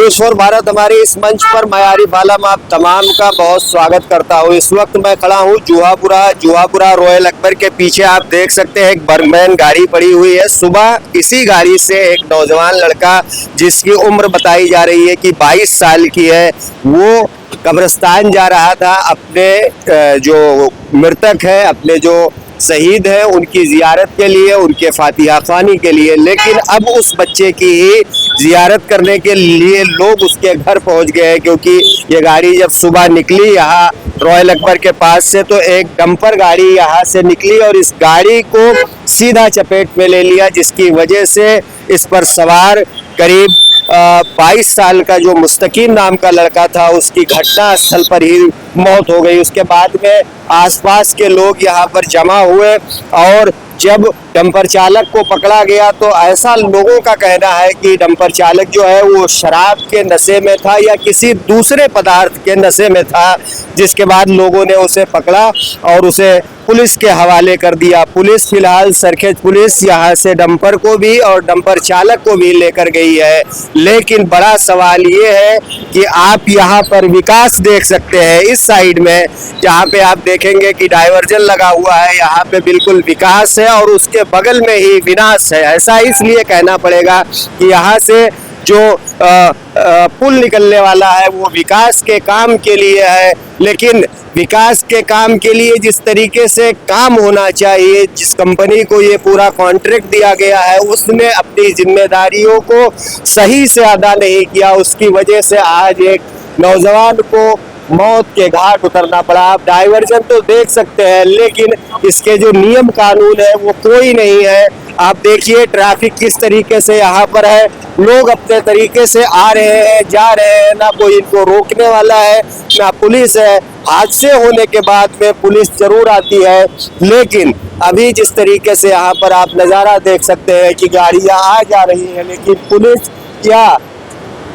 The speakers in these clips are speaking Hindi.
न्यूज फॉर भारत हमारे इस मंच पर मैं आरिफ आलम आप तमाम का बहुत स्वागत करता हूं। इस वक्त मैं खड़ा हूं जुहापुरा रॉयल अकबर के पीछे। आप देख सकते हैं एक बर्गमैन गाड़ी पड़ी हुई है। सुबह इसी गाड़ी से एक नौजवान लड़का जिसकी उम्र बताई जा रही है कि 22 साल की है, वो कब्रिस्तान जा रहा था अपने जो मृतक है, अपने जो शहीद है उनकी जियारत के लिए, उनके फातिहा ख्वानी के लिए। लेकिन अब उस बच्चे की ही जियारत करने के लिए लोग उसके घर पहुंच गए, क्योंकि ये गाड़ी जब सुबह निकली यहाँ रॉयल अकबर के पास से तो एक डंपर गाड़ी यहाँ से निकली और इस गाड़ी को सीधा चपेट में ले लिया, जिसकी वजह से इस पर सवार करीब 22 साल का जो मुस्तकीम नाम का लड़का था उसकी घटना स्थल पर ही मौत हो गई। उसके बाद में आसपास के लोग यहाँ पर जमा हुए और जब डंपर चालक को पकड़ा गया तो ऐसा लोगों का कहना है कि डंपर चालक जो है वो शराब के नशे में था या किसी दूसरे पदार्थ के नशे में था, जिसके बाद लोगों ने उसे पकड़ा और उसे पुलिस के हवाले कर दिया। पुलिस फिलहाल सरखेज पुलिस यहाँ से डंपर को भी और डंपर चालक को भी लेकर गई है। लेकिन बड़ा सवाल ये है कि आप यहाँ पर विकास देख सकते हैं इस साइड में, जहाँ पे आप देखेंगे कि डाइवर्जन लगा हुआ है, यहाँ पे बिल्कुल विकास है और उसके बगल में ही विनाश है। ऐसा इसलिए कहना पड़ेगा कि यहाँ से जो पुल निकलने वाला है वो विकास के काम के लिए है, लेकिन विकास के काम के लिए जिस तरीके से काम होना चाहिए, जिस कंपनी को ये पूरा कॉन्ट्रैक्ट दिया गया है उसने अपनी जिम्मेदारियों को सही से अदा नहीं किया। उसकी वजह से आज एक नौजवान को मौत के घाट उतरना पड़ा। आप डाइवर्जन तो देख सकते हैं, लेकिन इसके जो नियम कानून है वो कोई नहीं है। आप देखिए ट्रैफिक किस तरीके से यहाँ पर है, लोग अपने तरीके से आ रहे हैं, जा रहे हैं, ना कोई इनको रोकने वाला है ना पुलिस है। हादसे होने के बाद में पुलिस जरूर आती है, लेकिन अभी जिस तरीके से यहाँ पर आप नज़ारा देख सकते हैं कि गाड़ियाँ आ जा रही हैं, लेकिन पुलिस या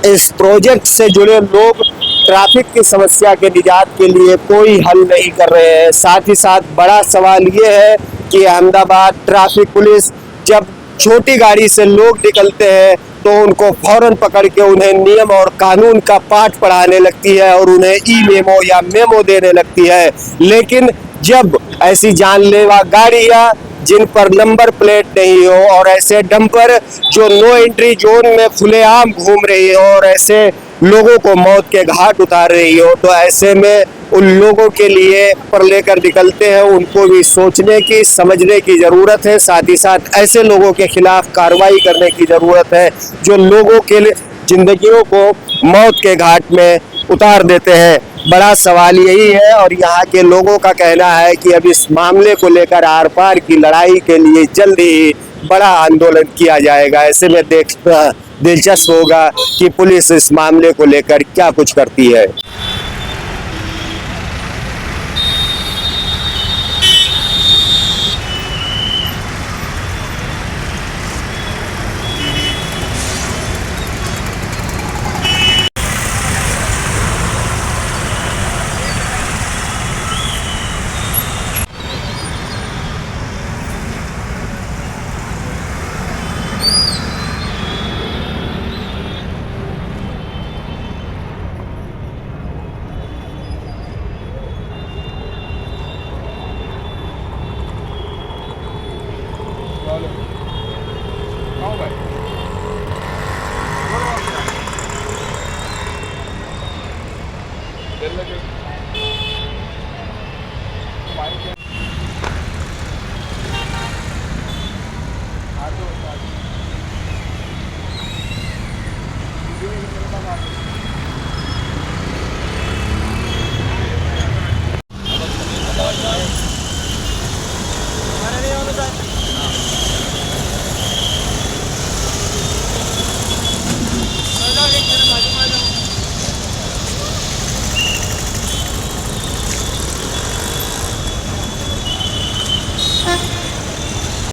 इस प्रोजेक्ट से जुड़े लोग ट्रैफिक की समस्या के निजात के लिए कोई हल नहीं कर रहे हैं। साथ ही साथ बड़ा सवाल ये है कि अहमदाबाद ट्रैफिक पुलिस जब छोटी गाड़ी से लोग निकलते हैं तो उनको फौरन पकड़ के उन्हें नियम और कानून का पाठ पढ़ाने लगती है और उन्हें ई मेमो या मेमो देने लगती है। लेकिन जब ऐसी जानलेवा गाड़ियाँ जिन पर नंबर प्लेट नहीं हो और ऐसे डंपर जो नो एंट्री जोन में खुलेआम घूम रही हो और ऐसे लोगों को मौत के घाट उतार रही हो, तो ऐसे में उन लोगों के लिए पर लेकर निकलते हैं, उनको भी सोचने की समझने की ज़रूरत है। साथ ही साथ ऐसे लोगों के खिलाफ कार्रवाई करने की ज़रूरत है जो लोगों के लिए जिंदगियों को मौत के घाट में उतार देते हैं। बड़ा सवाल यही है और यहाँ के लोगों का कहना है कि अब इस मामले को लेकर आर पार की लड़ाई के लिए जल्द ही बड़ा आंदोलन किया जाएगा। ऐसे में दिलचस्प होगा कि पुलिस इस मामले को लेकर क्या कुछ करती है।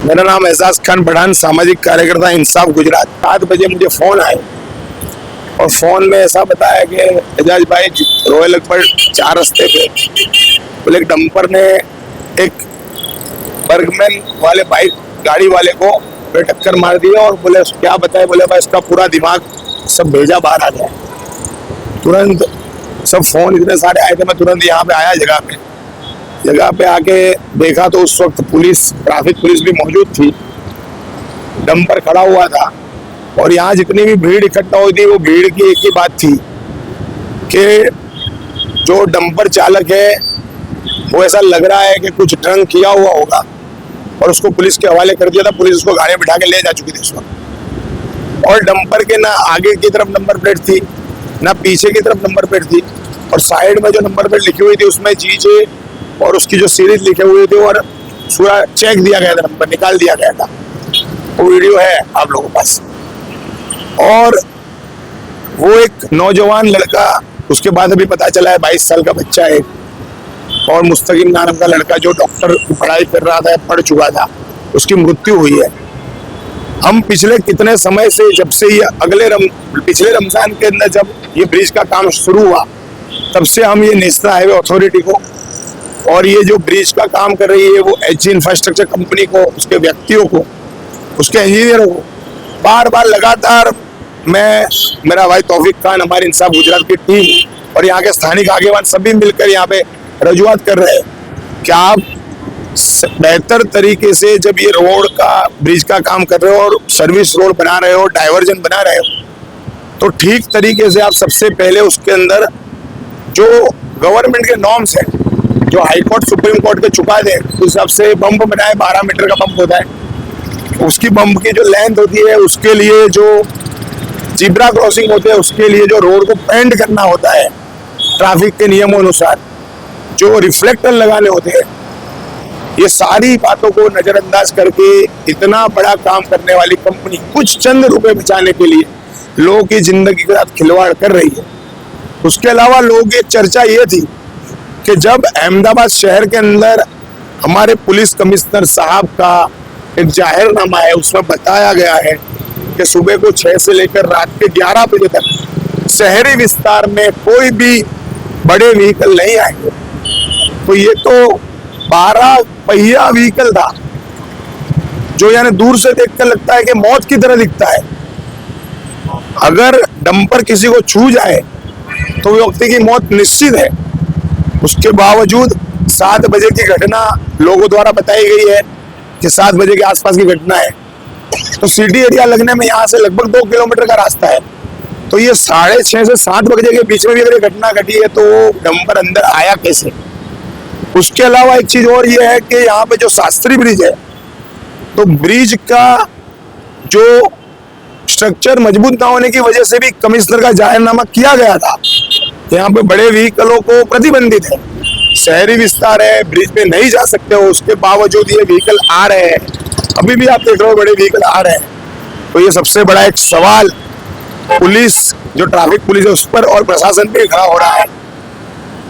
मेरा नाम एजाज खान बढ़ान, सामाजिक कार्यकर्ता इंसाफ गुजरात। 7 बजे मुझे फोन आए और फोन में ऐसा बताया कि एजाज भाई रॉयल अकबर 4 रास्ते पे बोले डंपर ने एक बर्गमैन वाले बाइक गाड़ी वाले को टक्कर मार दी और बोले क्या बताए, बोले भाई इसका पूरा दिमाग सब भेजा बाहर आ गया। तुरंत सब फोन इतने सारे आए थे, मैं तुरंत यहाँ पे आया जगह पे आके देखा तो उस वक्त पुलिस, ट्रैफिक पुलिस भी मौजूद थी, डंपर खड़ा हुआ था। और यहाँ जितनी भी भीड़ इकट्ठा हुई थी, वो भीड़ की एक ही बात थी कि जो डंपर चालक है वो ऐसा लग रहा है कि कुछ ड्रंक किया हुआ होगा, और उसको पुलिस के हवाले कर दिया था। पुलिस उसको गाड़ी में बिठा के ले जा चुकी थी उस वक्त। और डंपर के ना आगे की तरफ नंबर प्लेट थी, ना पीछे की तरफ नंबर प्लेट थी, और साइड में जो नंबर प्लेट लिखी हुई थी उसमें जीजे और उसकी जो सीरीज लिखे हुए थे, और पूरा चेक दिया गया था, नंबर निकाल दिया गया था। वो वीडियो है आप लोगों के पास। और वो एक नौजवान लड़का, उसके बाद अभी पता चला है 22 साल का बच्चा है, और मुस्तकिम नाम का लड़का जो डॉक्टर की पढ़ाई कर रहा था, पढ़ चुका था, उसकी मृत्यु हुई है। हम पिछले कितने समय से, जब से ये पिछले रमजान के अंदर जब ये ब्रिज का काम शुरू हुआ, तब से हम ये नेशनल हाईवे अथॉरिटी को और ये जो ब्रिज का काम कर रही है वो एच इंफ्रास्ट्रक्चर कंपनी को, उसके व्यक्तियों को, उसके इंजीनियरों को बार बार लगातार, मैं, मेरा भाई तौफीक खान, हमारी इंसाफ गुजरात की टीम और यहाँ के स्थानिक आगेवान सभी मिलकर यहाँ पे रजूआत कर रहे हैं कि आप बेहतर तरीके से जब ये रोड का, ब्रिज का काम कर रहे हो और सर्विस रोड बना रहे हो, डाइवर्जन बना रहे हो, तो ठीक तरीके से आप सबसे पहले उसके अंदर जो गवर्नमेंट के नॉर्म्स हैं, जो हाई कोर्ट सुप्रीम कोर्ट के चुकादे हैं, उस हिसाब से बम्प बनाए, 12 मीटर का बम्प होता है, उसकी बम्प की जो लेंथ होती है, उसके लिए जो जिब्रा क्रॉसिंग होते हैं, उसके लिए जो रोड को पेंट करना होता है ट्रैफिक के नियमों अनुसार, जो रिफ्लेक्टर लगाने होते हैं, ये सारी बातों को नजरअंदाज करके इतना बड़ा काम करने वाली कंपनी कुछ चंद रुपए बचाने के लिए लोगों की जिंदगी के साथ खिलवाड़ कर रही है। उसके अलावा लोगों की चर्चा ये थी कि जब अहमदाबाद शहर के अंदर हमारे पुलिस कमिश्नर साहब का एक जाहिरनामा है, उसमें बताया गया है कि सुबह को 6 से लेकर रात के 11 बजे तक शहरी विस्तार में कोई भी बड़े व्हीकल नहीं आएंगे, तो ये तो 12 पहिया व्हीकल था, जो यानी दूर से देखकर लगता है कि मौत की तरह दिखता है। अगर डंपर किसी को छू जाए तो व्यक्ति की मौत निश्चित है। उसके बावजूद 7 बजे की घटना लोगों द्वारा बताई गई है कि 7 बजे के आसपास की घटना है, तो सिटी एरिया लगने में यहाँ से लगभग 2 किलोमीटर का रास्ता है, तो ये 6:30 से 7 बजे के बीच में भी अगर ये घटना घटी है तो डंपर अंदर आया कैसे। उसके अलावा एक चीज और ये है कि यहाँ पे जो शास्त्री ब्रिज है, तो ब्रिज का जो स्ट्रक्चर मजबूत ना होने की वजह से भी कमिश्नर का जाहिरनामा किया गया था, यहाँ पे बड़े व्हीकलों को प्रतिबंधित है, शहरी विस्तार है, ब्रिज पे नहीं जा सकते हो, उसके बावजूद ये व्हीकल आ रहे हैं, अभी भी आप देख रहे हो बड़े व्हीकल आ रहे हैं। तो ये सबसे बड़ा एक सवाल पुलिस, जो ट्रैफिक पुलिस है उस पर और प्रशासन पे खड़ा हो रहा है।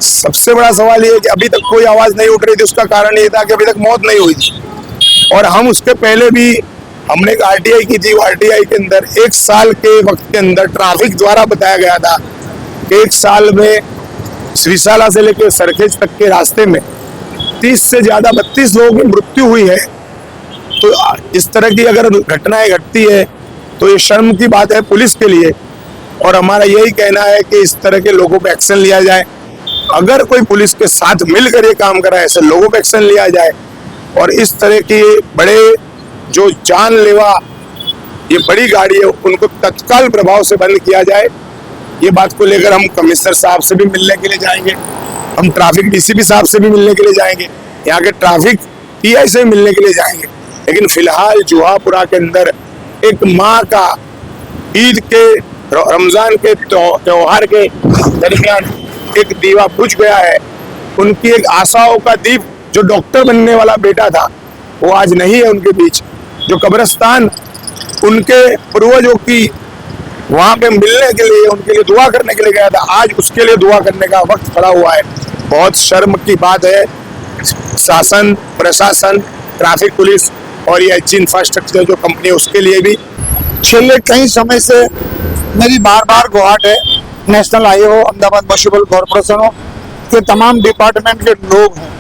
सबसे बड़ा सवाल ये है कि अभी तक कोई आवाज नहीं उठ रही थी। उसका कारण ये था कि अभी तक मौत नहीं हुई थी, और हम उसके पहले भी हमने एक आरटीआई की थी। आरटीआई के अंदर 1 साल के वक्त के अंदर ट्रैफिक द्वारा बताया गया था कि 1 साल में श्रीशाला से लेकर सरखेज तक के रास्ते में 30 से ज्यादा 32 लोगों की मृत्यु हुई है। तो इस तरह की अगर घटनाएं घटती है तो ये शर्म की बात है पुलिस के लिए, और हमारा यही कहना है कि इस तरह के लोगों पे एक्शन लिया जाए। अगर कोई पुलिस के साथ मिलकर ये काम कर रहा है, ऐसे लोगों पे एक्शन लिया जाए, और इस तरह की बड़े जो जानलेवा ये बड़ी गाड़ी है उनको तत्काल प्रभाव से बंद किया जाए। ये बात को लेकर हम कमिश्नर साहब से भी मिलने के लिए जाएंगे, हम ट्रैफिक डीसीपी साहब से भी मिलने के लिए जाएंगे, यहाँ के ट्रैफिक टीआई से मिलने के लिए जाएंगे। लेकिन फिलहाल जुहापुरा के अंदर एक माँ का ईद के, रमजान के त्योहार के दरमियान एक दीवा बुझ गया है। उनकी एक आशाओं का दीप, जो डॉक्टर बनने वाला बेटा था, वो आज नहीं है उनके बीच। जो कब्रिस्तान उनके पूर्वजों की वहां पे मिलने के लिए, उनके लिए दुआ करने के लिए गया था, आज उसके लिए दुआ करने का वक्त खड़ा हुआ है। बहुत शर्म की बात है। शासन, प्रशासन, ट्रैफिक पुलिस और ये एच इंफ्रास्ट्रक्चर जो कंपनी है उसके लिए भी छेल्ले कई समय से मेरी बार गुहार है, नेशनल हाईवे हो, अहमदाबाद म्युनिसिपल कॉर्पोरेशन हो, के तमाम डिपार्टमेंट के लोग हैं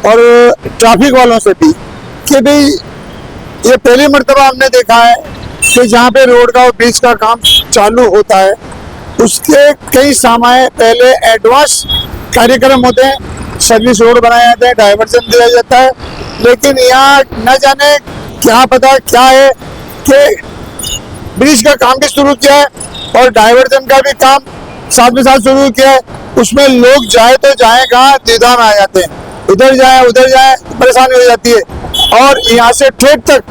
और ट्रैफिक वालों से भी कि भाई ये पहली मर्तबा हमने देखा है कि जहाँ पे रोड का और ब्रिज का काम चालू होता है उसके कई समय पहले एडवांस कार्यक्रम होते हैं, सर्विस रोड बनाए जाते हैं, डाइवर्जन दिया जाता है। लेकिन यहाँ न जाने क्या पता क्या है कि ब्रिज का काम भी शुरू किया है और डाइवर्जन का भी काम साथ में साथ शुरू किया है। उसमें लोग जाए तो जाए कहाँ, दीदान आ जाते हैं, इधर जाए उधर जाए, परेशानी हो जाती है। और यहाँ से ठेठ तक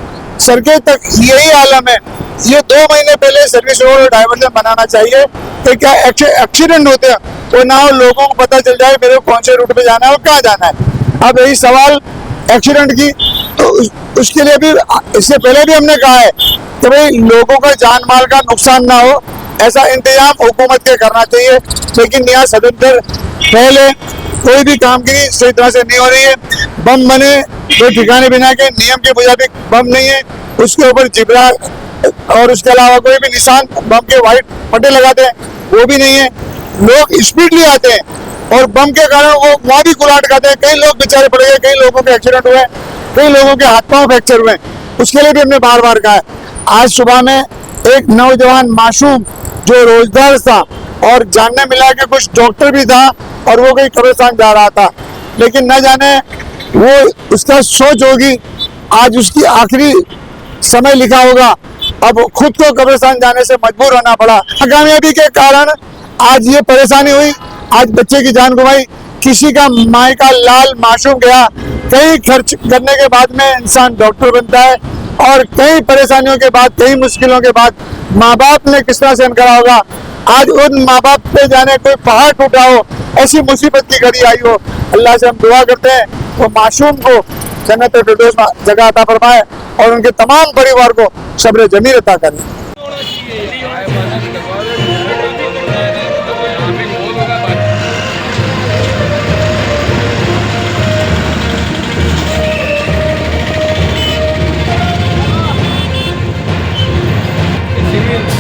सड़कें तक यही आलम है। ये 2 महीने पहले सर्विस रोड और डाइवर्जन बनाना चाहिए कि क्या एक्सीडेंट होते हैं वो ना हो, लोगों को पता चल जाए मेरे को कौन से रूट पे जाना है और कहाँ जाना है। अब यही सवाल एक्सीडेंट की, तो उसके लिए भी इससे पहले भी हमने कहा है कि भाई लोगों का जान माल का नुकसान ना हो, ऐसा इंतजाम हुकूमत के करना चाहिए। लेकिन यहाँ सदंतर पहले कोई भी काम की सही तरह से नहीं हो रही है। बम बने कोई ठिकाने बिना के, नियम के मुताबिक बम नहीं है, उसके ऊपर जिबरा और उसके अलावा कोई भी निशान बम के व्हाइट पट्टे लगाते हैं वो भी नहीं है। लोग स्पीडली आते हैं और बम के कारण वो वहाँ भी गुलाट खाते हैं। कई लोग बेचारे पड़ गए, कई लोगों के एक्सीडेंट हुए, कई लोगों के हाथ पांव फ्रैक्चर हुए। उसके लिए भी हमने बार बार कहा है। आज सुबह में एक नौजवान मासूम जो रोजगार था और जानने मिला कि कुछ डॉक्टर भी था और वो कहीं कब्रिस्तान जा रहा था, लेकिन न जाने वो उसका सोच होगी, आज उसकी आखिरी समय लिखा होगा, अब खुद को कब्रिस्तान जाने से मजबूर होना पड़ा। नाकामयाबी के कारण आज ये परेशानी हुई, आज बच्चे की जान गंवाई, किसी का माए का लाल मासूम गया। कई खर्च करने के बाद में इंसान डॉक्टर बनता है और कई परेशानियों के बाद, कई मुश्किलों के बाद माँ बाप ने किस तरह सहन करा होगा। आज उन माँ बाप पे जाने कोई पहाड़ टूटा हो, ऐसी मुसीबत की घड़ी आई हो, अल्लाह से हम दुआ करते हैं वो मासूम को जन्नत फिरदौस जगह अता फरमाए और उनके तमाम परिवार को सब्र जमीर अता करें। सिविल